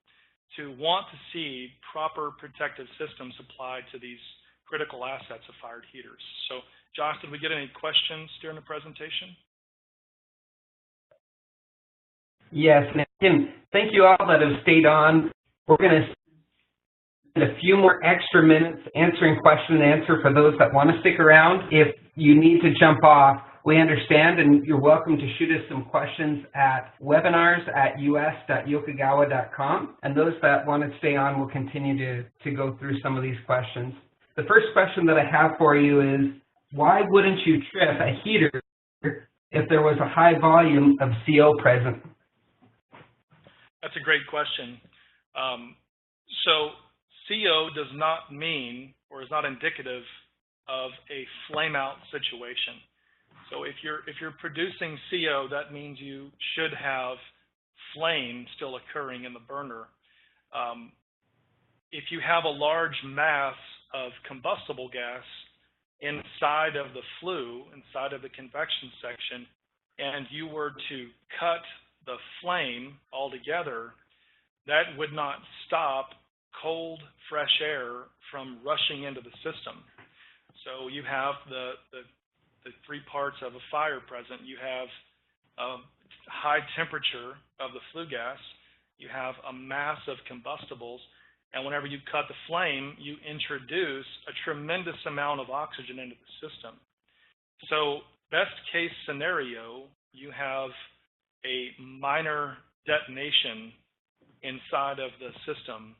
to want to see proper protective systems applied to these critical assets of fired heaters. So, Josh, did we get any questions during the presentation? Yes, and again, thank you all that have stayed on. We're going to spend a few more extra minutes answering question and answer for those that want to stick around. If you need to jump off, we understand, and you're welcome to shoot us some questions at webinars@us.yokogawa.com, and those that want to stay on will continue to go through some of these questions. The first question that I have for you is, why wouldn't you trip a heater if there was a high volume of CO present? That's a great question. So CO does not mean or is not indicative of a flame out situation. So if you're producing CO, that means you should have flame still occurring in the burner. If you have a large mass of combustible gas inside of the flue, inside of the convection section, and you were to cut the flame altogether, that would not stop cold, fresh air from rushing into the system. So you have the three parts of a fire present. You have a high temperature of the flue gas, you have a mass of combustibles, and whenever you cut the flame, you introduce a tremendous amount of oxygen into the system. So best case scenario, you have a minor detonation inside of the system.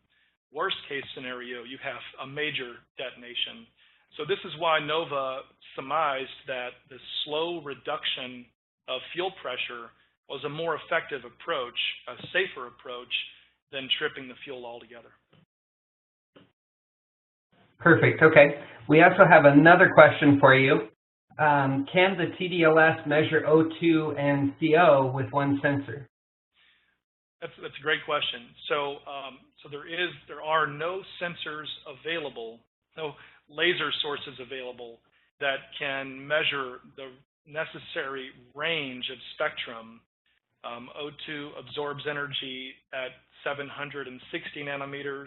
Worst case scenario, you have a major detonation. So this is why NOVA surmised that the slow reduction of fuel pressure was a more effective approach, a safer approach, than tripping the fuel altogether. Perfect. Okay. We also have another question for you. Can the TDLS measure O2 and CO with one sensor? That's a great question. So there are no sensors available, no laser sources available that can measure the necessary range of spectrum. O2 absorbs energy at 760 nanometers,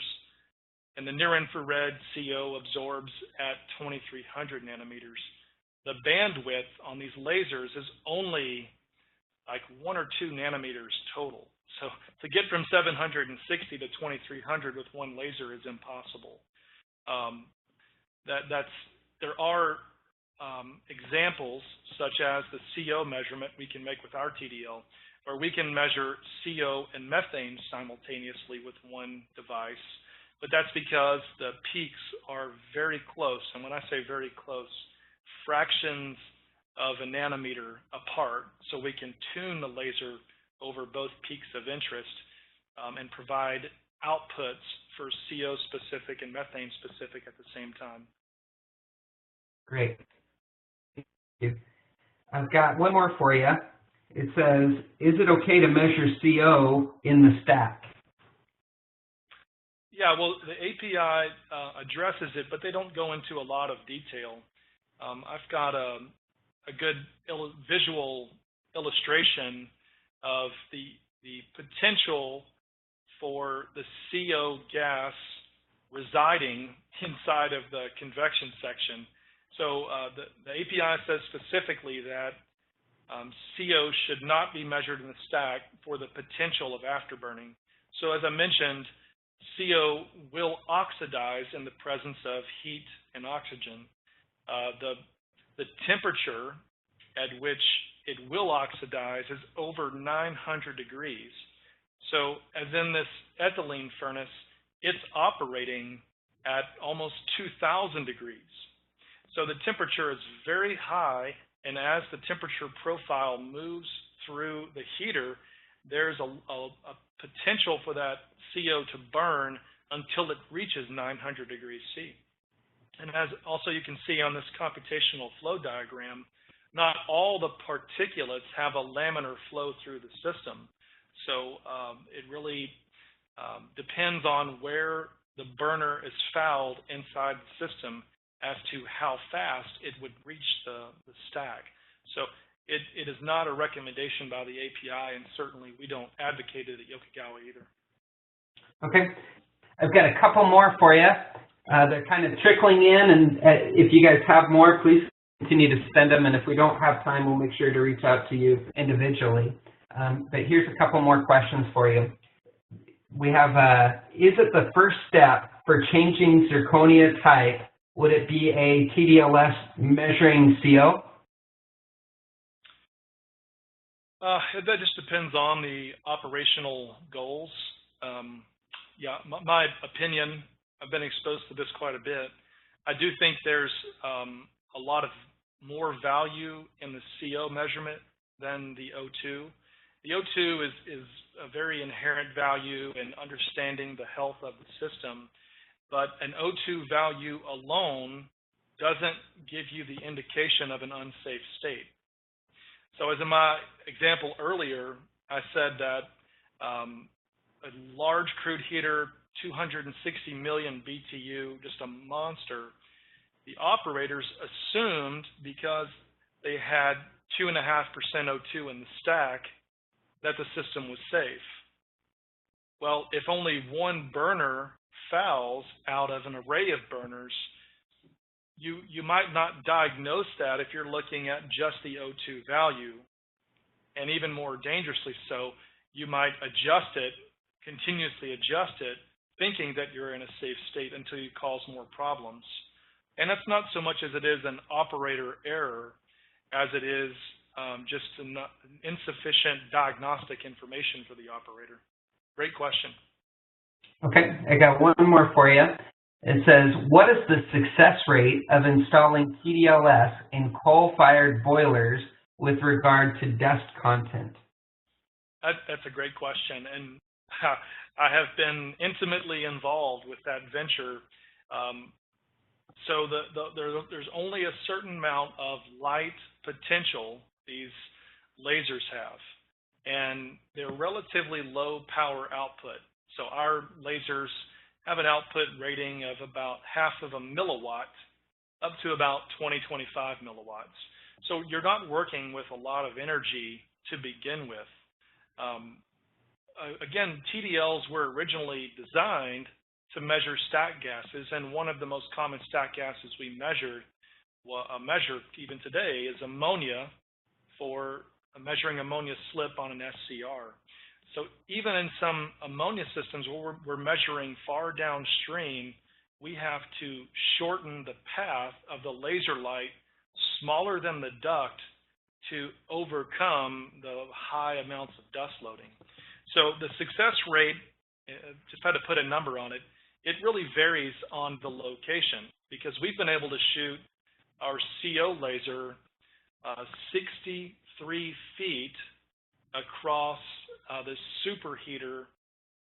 and the near-infrared CO absorbs at 2300 nanometers. The bandwidth on these lasers is only like 1 or 2 nanometers total. So to get from 760 to 2300 with one laser is impossible. There are examples such as the CO measurement we can make with our TDL, where we can measure CO and methane simultaneously with one device, but that's because the peaks are very close. And when I say very close, fractions of a nanometer apart, so we can tune the laser over both peaks of interest and provide outputs for CO specific and methane specific at the same time. Great. Thank you. I've got one more for you. It says, is it okay to measure CO in the stack? Yeah, well, the API addresses it, but they don't go into a lot of detail. I've got a good visual illustration of the potential for the CO gas residing inside of the convection section. So the API says specifically that CO should not be measured in the stack for the potential of afterburning. So as I mentioned, CO will oxidize in the presence of heat and oxygen. The temperature at which it will oxidize is over 900 degrees. So as in this ethylene furnace, it's operating at almost 2000 degrees. So the temperature is very high, and as the temperature profile moves through the heater, there's a potential for that CO to burn until it reaches 900 degrees C. And as also you can see on this computational flow diagram, not all the particulates have a laminar flow through the system. So it really depends on where the burner is fouled inside the system as to how fast it would reach the stack. So it is not a recommendation by the API, and certainly we don't advocate it at Yokogawa either. Okay. I've got a couple more for you. They're kind of trickling in, and if you guys have more, please continue to send them, and if we don't have time, we'll make sure to reach out to you individually. But here's a couple more questions for you. We have, is it the first step for changing zirconia type? Would it be a TDLS measuring CO? That just depends on the operational goals. Yeah, my opinion, I've been exposed to this quite a bit. I do think there's a lot of more value in the CO measurement than the O2. The O2 is a very inherent value in understanding the health of the system, but an O2 value alone doesn't give you the indication of an unsafe state. So as in my example earlier, I said that a large crude heater, 260 million BTU, just a monster, the operators assumed because they had 2.5% O2 in the stack that the system was safe. Well, if only one burner fouls out of an array of burners, you might not diagnose that if you're looking at just the O2 value, and even more dangerously so, you might adjust it, continuously adjust it, thinking that you're in a safe state until you cause more problems. And that's not so much as it is an operator error as it is just an insufficient diagnostic information for the operator. Great question. Okay, I got one more for you. It says, what is the success rate of installing TDLS in coal-fired boilers with regard to dust content? That's a great question, and I have been intimately involved with that venture. So there's only a certain amount of light potential these lasers have. and they're relatively low power output. So our lasers have an output rating of about half of a milliwatt up to about 20-25 milliwatts. So you're not working with a lot of energy to begin with. Again, TDLs were originally designed to measure stack gases, and one of the most common stack gases we measure even today is ammonia, for measuring ammonia slip on an SCR. So even in some ammonia systems where we're measuring far downstream, we have to shorten the path of the laser light smaller than the duct to overcome the high amounts of dust loading. So the success rate, just had to put a number on it, it really varies on the location, because we've been able to shoot our CO laser 63 feet across this superheater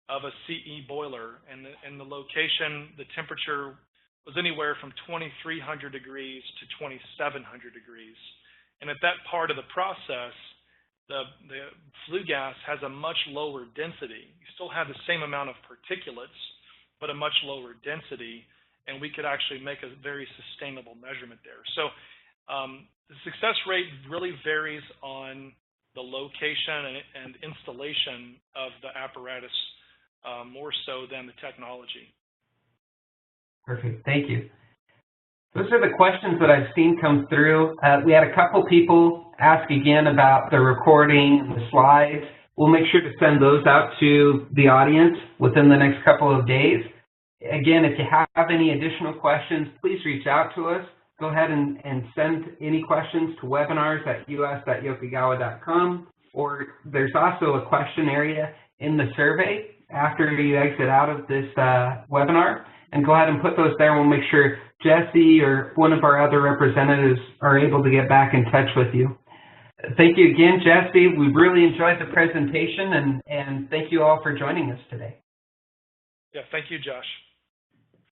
of a CE boiler, and the location, the temperature was anywhere from 2,300 degrees to 2,700 degrees. And at that part of the process, the flue gas has a much lower density. You still have the same amount of particulates, but a much lower density, and we could actually make a very sustainable measurement there. So the success rate really varies on the location and installation of the apparatus, more so than the technology. Perfect, thank you. Those are the questions that I've seen come through. We had a couple people ask again about the recording and the slides. We'll make sure to send those out to the audience within the next couple of days. Again, if you have any additional questions, please reach out to us. Go ahead and send any questions to webinars@us.yokogawa.com, or there's also a question area in the survey after you exit out of this webinar. And go ahead and put those there, and we'll make sure Jesse or one of our other representatives are able to get back in touch with you. Thank you again, Jesse. We really enjoyed the presentation, and thank you all for joining us today. Yeah, thank you, Josh.